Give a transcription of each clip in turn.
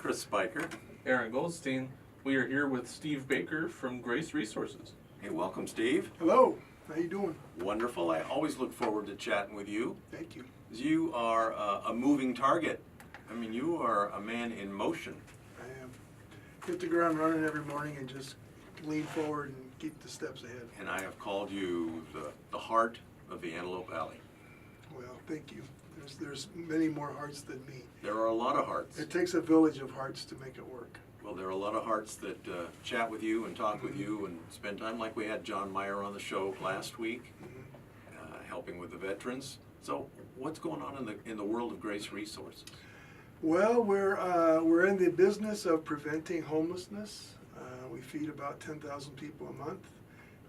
Chris Spiker. Aaron Goldstein. We are here with Steve Baker from Grace Resources. Hey, welcome, Steve. Hello, how you doing? Wonderful. I always look forward to chatting with you. Thank you. You are a moving target. I mean, you are a man in motion. I am. Hit the ground running every morning and just lean forward and keep the steps ahead. And I have called you the heart of the Antelope Valley. Well, thank you. There's many more hearts than me. There are a lot of hearts. It takes a village of hearts to make it work. Well, there are a lot of hearts that chat with you and talk with you and spend time, like we had John Meyer on the show last week, helping with the veterans. So what's going on in the world of Grace Resources? Well, we're in the business of preventing homelessness. We feed about 10,000 people a month.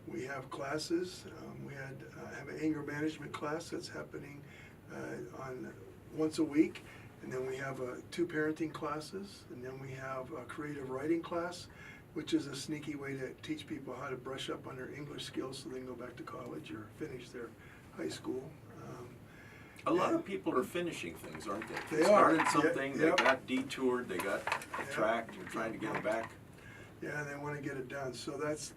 We have classes. We have an anger management class that's happening on once a week. And then we have 2 parenting classes, and then we have a creative writing class, which is a sneaky way to teach people how to brush up on their English skills so they can go back to college or finish their high school. A lot of people are finishing things, aren't they? They are. Started something, Yep. they got detoured, they got tracked, you're trying to get them back. Yeah, and they want to get it done. So that's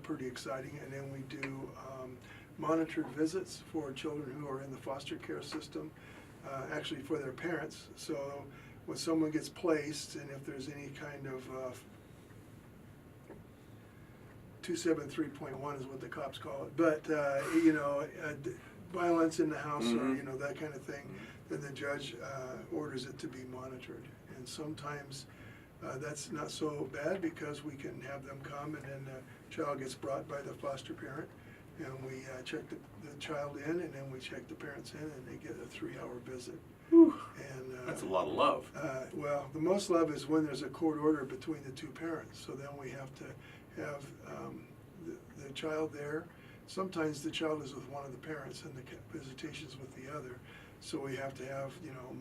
pretty exciting. And then we do monitored visits for children who are in the foster care system. Actually for their parents. So when someone gets placed, and if there's any kind of 273.1 is what the cops call it, but violence in the house or that kind of thing, then the judge orders it to be monitored. And sometimes that's not so bad because we can have them come and then the child gets brought by the foster parent. And we check the child in, and then we check the parents in, and they get a 3-hour visit. Whew. And that's a lot of love. Well, the most love is when there's a court order between the 2 parents. So then we have to have the child there. Sometimes the child is with one of the parents, and the visitation's with the other. So we have to have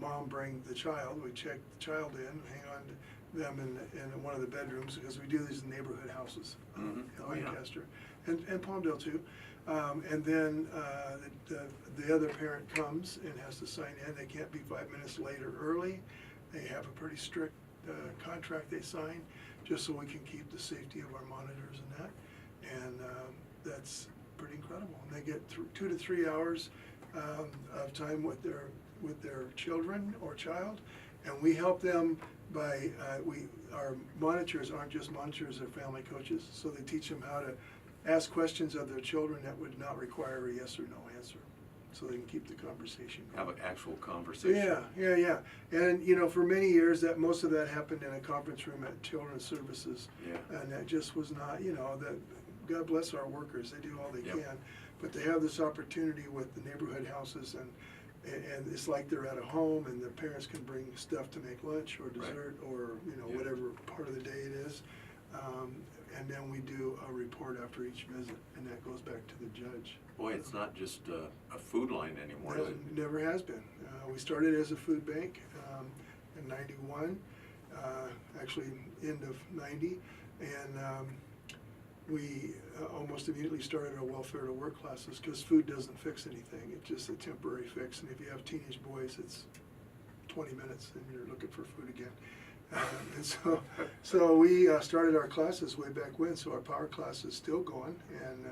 mom bring the child. We check the child in, hang on to them in one of the bedrooms because we do these in neighborhood houses in Lancaster. And Palmdale too. And then the other parent comes and has to sign in. They can't be 5 minutes late or early. They have a pretty strict contract they sign just so we can keep the safety of our monitors and that. And that's pretty incredible. And they get 2 to 3 hours of time with their children or child. And we help them by, our monitors aren't just monitors, they're family coaches. So they teach them how to ask questions of their children that would not require a yes or no answer, so they can keep the conversation going. Have an actual conversation. Yeah. And for many years, that most of that happened in a conference room at Children's Services. Yeah. And that just was not, that God bless our workers, they do all they Yep. can, but they have this opportunity with the neighborhood houses, and it's like they're at a home, and the parents can bring stuff to make lunch or dessert or Yeah. whatever part of the day it is. And then we do a report after each visit, and that goes back to the judge. Boy, it's not just a food line anymore, is it? It never has been. We started as a food bank in '91, actually end of '90, and we almost immediately started our welfare to work classes because food doesn't fix anything. It's just a temporary fix, and if you have teenage boys, it's 20 minutes and you're looking for food again. And so we started our classes way back when, so our power class is still going, and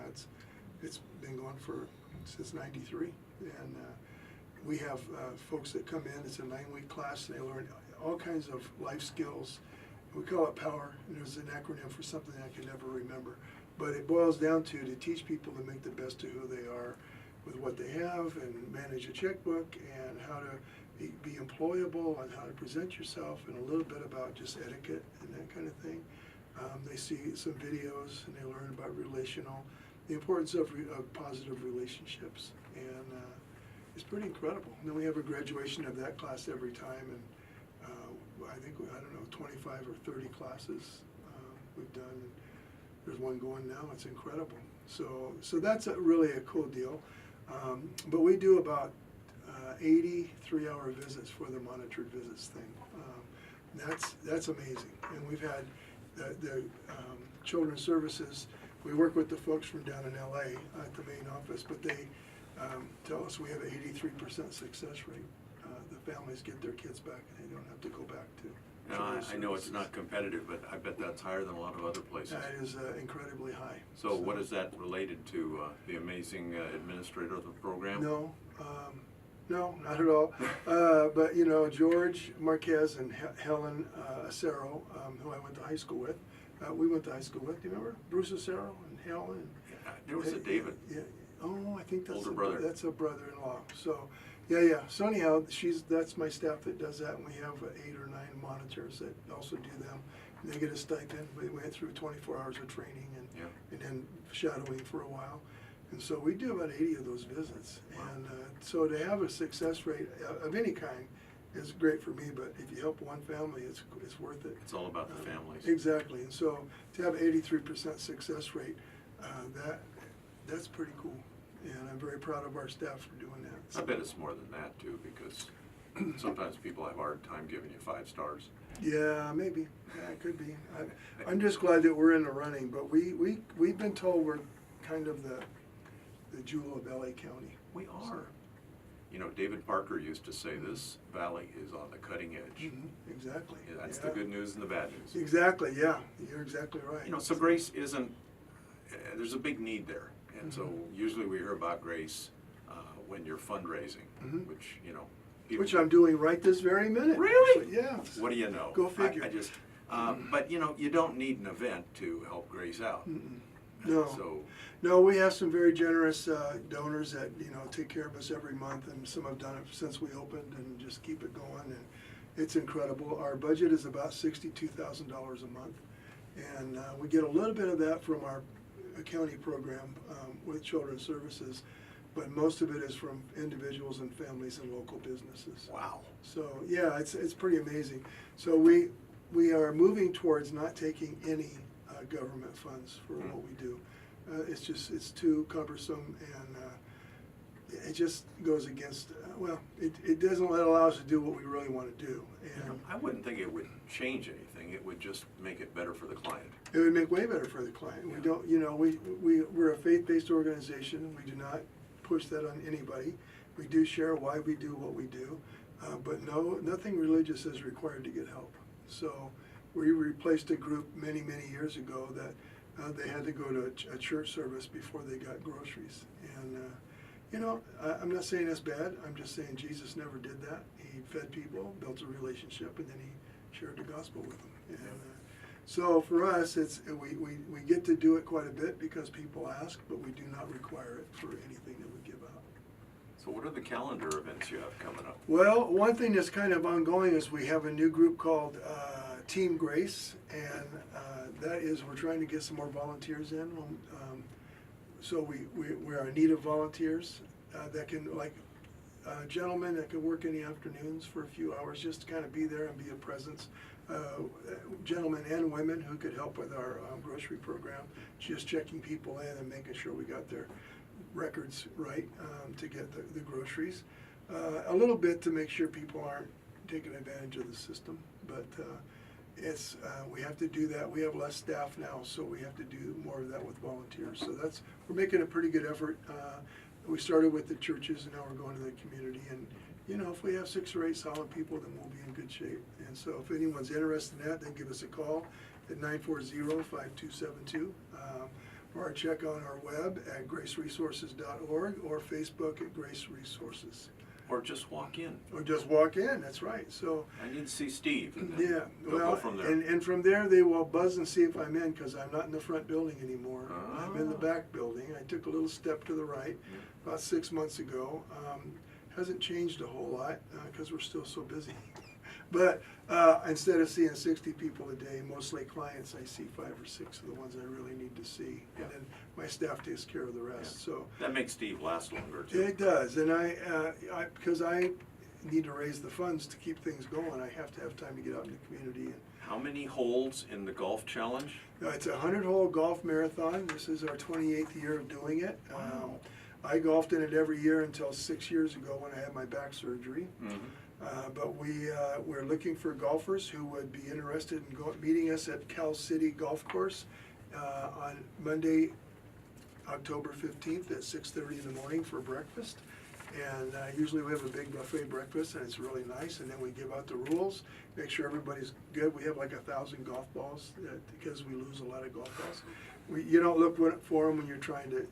it's been going since '93. And we have folks that come in. It's a 9-week class, and they learn all kinds of life skills. We call it POWER, and there's an acronym for something I can never remember. But it boils down to teach people to make the best of who they are with what they have, and manage a checkbook, and how to be employable, and how to present yourself, and a little bit about just etiquette and that kind of thing. They see some videos, and they learn about the importance of positive relationships, and it's pretty incredible. And then we have a graduation of that class every time, and I think, 25 or 30 classes we've done. There's one going now. It's incredible. So that's really a cool deal. But we do about 80 3-hour visits for the monitored visits thing. That's amazing. And we've had the Children's Services. We work with the folks from down in LA at the main office, but they tell us we have an 83% success rate. The families get their kids back, and they don't have to go back to Now, Children's I know it's Services. not competitive, but I bet that's higher than a lot of other places. That is incredibly high. So what is that related to, the amazing administrator of the program? No, no, not at all. But you know, George Marquez and Helen Acero, who I went to high school with, we went to high school with. Do you remember Bruce Acero and Helen? There was a David. Yeah. Oh, I think that's Older brother. That's a brother-in-law. So, yeah. So anyhow, that's my staff that does that, and we have 8 or 9 monitors that also do them. And they get a stipend. We went through 24 hours of training and then shadowing for a while. And so we do about 80 of those visits. Wow. And so to have a success rate of any kind is great for me, but if you help one family, it's worth it. It's all about the families. Exactly. And so to have 83% success rate, that's pretty cool. And I'm very proud of our staff for doing that. I bet it's more than that too, because sometimes people have a hard time giving you 5 stars. Yeah, maybe. Yeah, it could be. I'm just glad that we're in the running, but we've been told we're kind of the jewel of LA County. We are. You know, David Parker used to say this valley is on the cutting edge. Mm-hmm. Exactly. That's Yeah. the good news and the bad news. Exactly, yeah. You're exactly right. You know, so Grace isn't, there's a big need there. And so Mm-hmm. usually we hear about Grace when you're fundraising, Mhm. which, you know. people- Which I'm doing right this very minute. Really? Actually. Yeah. What do you know? Go figure. I just, but you know, you don't need an event to help Grace out. Mm-mm. No. So, No, we have some very generous donors that, you know, take care of us every month, and some have done it since we opened and just keep it going, and it's incredible. Our budget is about $62,000 a month, and we get a little bit of that from our county program with Children's Services, but most of it is from individuals and families and local businesses. wow. So, yeah, it's pretty amazing. So we are moving towards not taking any government funds for what we do. It's too cumbersome, and it just goes against, it doesn't allow us to do what we really want to do. You know, And I wouldn't think it would change anything. It would just make it better for the client. it would make way better for the client. We Yeah. don't, you know, we're a faith-based organization. We do not push that on anybody. We do share why we do what we do, but nothing religious is required to get help. So we replaced a group many, many years ago that they had to go to a church service before they got groceries. And, you know, I'm not saying that's bad. I'm just saying Jesus never did that. He fed people, built a relationship, and then he shared the gospel with them. And, so for us, we get to do it quite a bit because people ask, but we do not require it for anything that we give out. So what are the calendar events you have coming up? Well, one thing that's kind of ongoing is we have a new group called Team Grace, and that is we're trying to get some more volunteers in. So we are in need of volunteers that can, like gentlemen that can work in the afternoons for a few hours, just to kind of be there and be a presence. Gentlemen and women who could help with our grocery program, just checking people in and making sure we got their records right to get the groceries. A little bit to make sure people aren't taking advantage of the system, but we have to do that. We have less staff now, so we have to do more of that with volunteers. So we're making a pretty good effort. We started with the churches, and now we're going to the community. And you know, if we have 6 or 8 solid people, then we'll be in good shape. And so, if anyone's interested in that, then give us a call at 940-5272, or check on our web at graceresources.org or Facebook at Grace Resources. Or just walk in. Or just walk in. That's right. So. I need to see Steve. And then Yeah, we'll well, go from there. and from there they will buzz and see if I'm in, because I'm not in the front building anymore. I'm in the Ah. back building. I took a little step to the right about 6 months ago. Hasn't changed a whole lot because we're still so busy. But instead of seeing 60 people a day, mostly clients, I see 5 or 6 of the ones I really need to see, Yeah. and then my staff takes care of the rest. Yeah. So. That makes Steve last longer too. It does, and because I need to raise the funds to keep things going, I have to have time to get out in the community. And, How many holes in the golf challenge? it's a 100-hole golf marathon. This is our 28th year of doing it. Wow. I golfed in it every year until 6 years ago when I had my back surgery. Mm-hmm. But we're looking for golfers who would be interested in meeting us at Cal City Golf Course on Monday, October 15th at 6:30 in the morning for breakfast. And usually we have a big buffet breakfast, and it's really nice. And then we give out the rules, make sure everybody's good. We have like 1,000 golf balls because we lose a lot of golf balls. You don't look for them when you're trying to,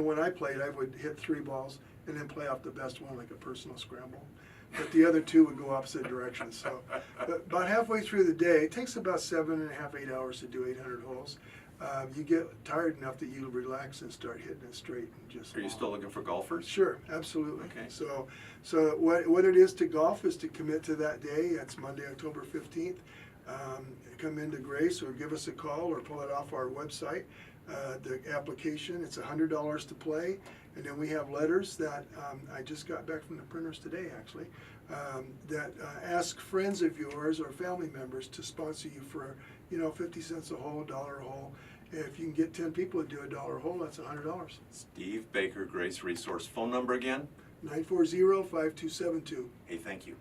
when I played, I would hit 3 balls and then play off the best one like a personal scramble. But the other 2 would go opposite directions. So but about halfway through the day, it takes about 7.5, 8 hours to do 800 holes. You get tired enough that you relax and start hitting it straight and just. Are you still looking for golfers? Sure, absolutely. Okay. So what it is to golf is to commit to that day. That's Monday, October 15th. Come into Grace or give us a call or pull it off our website. The application, it's $100 to play. And then we have letters that I just got back from the printers today, actually, that ask friends of yours or family members to sponsor you for, 50 cents a hole, $1 a hole. If you can get 10 people to do $1 a hole, that's $100. Steve Baker, Grace Resource. Phone number again? 940-5272. Hey, thank you.